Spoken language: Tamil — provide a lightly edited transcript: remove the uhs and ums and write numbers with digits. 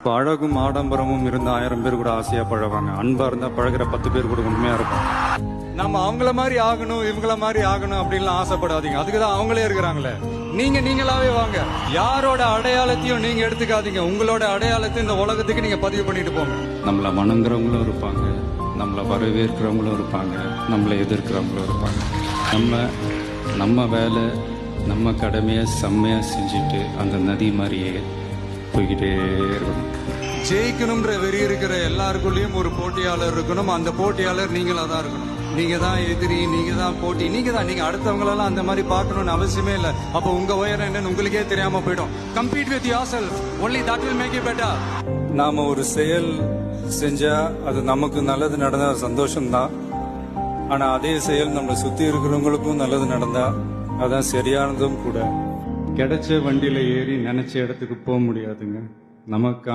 இப்போ அழகும் ஆடம்பரமும் இருந்த 1000 பேர் கூட ஆசையா பழவாங்க. அன்பா இருந்தா பழகிற 10 பேர் கூட உண்மையா இருக்கும். நம்ம அவங்கள மாதிரி ஆகணும் இவங்கள மாதிரி ஆகணும் அப்படின்லாம் ஆசைப்படாதீங்க. அதுக்குதான் அவங்களே இருக்கிறாங்களே. நீங்க நீங்களாவே வாங்க. யாரோட அடையாளத்தையும் நீங்க எடுத்துக்காதீங்க. உங்களோட அடையாளத்தை இந்த உலகத்துக்கு நீங்க பதிவு பண்ணிட்டு போங்க. நம்மள வணங்குறவங்களும் இருப்பாங்க, நம்மள வரவேற்கிறவங்களும் இருப்பாங்க, நம்மளை எதிர்க்கிறவங்களும் இருப்பாங்க. நம்ம வேலை நம்ம கடமையை செம்மையா செஞ்சுட்டு அந்த நதி மாதிரியே போய்கிட்டே இருக்கணும். ஜெயிக்கணும்ன்ற வெறி இருக்கிற எல்லாருக்குள்ளேயும் ஒரு போட்டியாளர் இருக்கணும். அந்த போட்டியாளர் நீங்களா தான் இருக்கணும். நீங்க தான் எதிரி, நீங்க தான் போட்டி, நீங்க அடுத்தவங்களெல்லாம் அந்த மாதிரி பார்க்கணும்னு அவசியமே இல்லை. அப்போ உங்க உயரம் என்னன்னு உங்களுக்கே தெரியாம போயிடும். Compete with yourself, only that will make you better. நாம ஒரு செயல் செஞ்சா அது நமக்கு நல்லது நடந்தா சந்தோஷம்தான். ஆனா அதே செயல் நம்மளை சுத்தி இருக்கிறவங்களுக்கும் நல்லது நடந்தா அதான் சரியானதும் கூட. கிடைச்ச வண்டியில ஏறி நினைச்ச இடத்துக்கு போக முடியாதுங்க. நமக்கான